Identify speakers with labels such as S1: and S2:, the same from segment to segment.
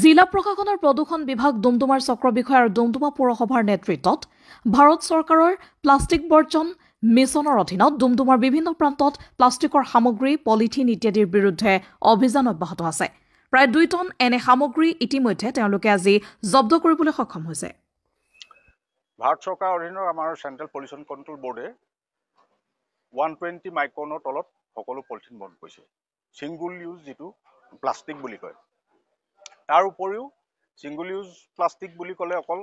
S1: জিলা প্ৰশাসনৰ প্ৰদূষণ বিভাগ ডুমডুমাৰ চক্ৰ বিষয়া আৰু ডুমডুমা পৌৰসভাৰ নেতৃত্বত ভাৰত চৰকাৰৰ প্লাষ্টিক বৰ্জন মিছনৰ অধীনত ডুমডুমাৰ বিভিন্ন প্ৰান্তত প্লাষ্টিকৰ সামগ্ৰী পলিথিন ইত্যাদিৰ বিৰুদ্ধে অভিযান অব্যাহত আছে। প্ৰায় 2 টন এনে সামগ্ৰী ইতিমধ্যে তেওঁলোকে আজি জব্দ কৰিবলৈ সক্ষম হৈছে।
S2: ভাৰত চৰকাৰৰ অধীনৰ আমাৰ চেণ্ট্ৰেল পলিউশ্যন কণ্ট্ৰল বোৰ্ডে 120 মাইক্ৰনৰ তলত সকলো পলিথিন বন্ধ কৰিছে। ছিংগুল ইউজ যিটো প্লাষ্টিক বুলি কয়। তাৰ উপৰিও ছিংগুল ইউজ প্লাষ্টিক বুলি ক'লে অকল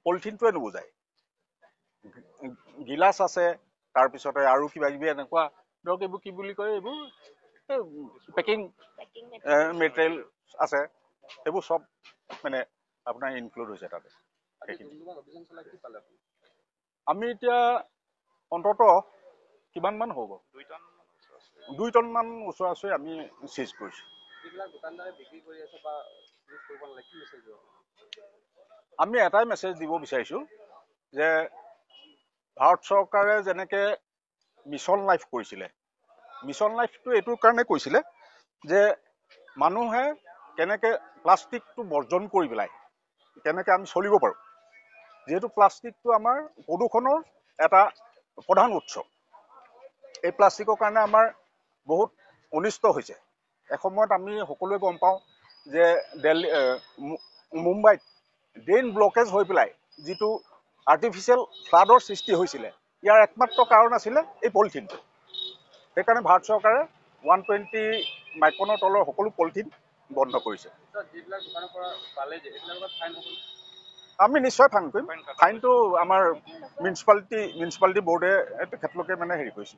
S2: পলিথিনটোৱে নুবুজায়। গিলাচ আছে, তাৰপিছতে আৰু কিবা কিবি এনেকুৱা ধৰক এইবোৰ কি বুলি কয়, এইবোৰ পেকিং মেটেৰিয়েল আছে, সেইবোৰ চব মানে আপোনাৰ ইনক্লুড হৈছে তাতে। আমি এতিয়া অন্ততঃ কিমানমান হ'ব, 2 টন মান ওচৰা-ওচৰি আমি চিজ কৰিছোঁ। আমি এটাই মেছেজ দিব বিচাৰিছোঁ যে ভাৰত চৰকাৰে যেনেকৈ মিছন লাইফ কৰিছিলে, মিছন লাইফটো এইটোৰ কাৰণে কৈছিলে যে মানুহে কেনেকৈ প্লাষ্টিকটো বৰ্জন কৰি পেলাই কেনেকৈ আমি চলিব পাৰোঁ। যিহেতু প্লাষ্টিকটো আমাৰ প্ৰদূষণৰ এটা প্ৰধান উৎস। এই প্লাষ্টিকৰ কাৰণে আমাৰ বহুত অনিষ্ট হৈছে। এসময়ত আমি সকলোৱে গম পাওঁ যে মুম্বাইত ড্ৰেইন ব্লকেজ হৈ পেলাই যিটো আৰ্টিফিচিয়েল ফ্লাডৰ সৃষ্টি হৈছিলে, ইয়াৰ একমাত্ৰ কাৰণ আছিলে এই পলিথিনটো। সেইকাৰণে ভাৰত চৰকাৰে 120 মাইক্ৰনৰ তলৰ সকলো পলিথিন বন্ধ কৰিছে। আমি নিশ্চয় ফাইন কৰিম। ফাইনটো আমাৰ মিউনিচিপালিটি বোৰ্ডে তেখেতলোকে মানে হেৰি কৰিছে।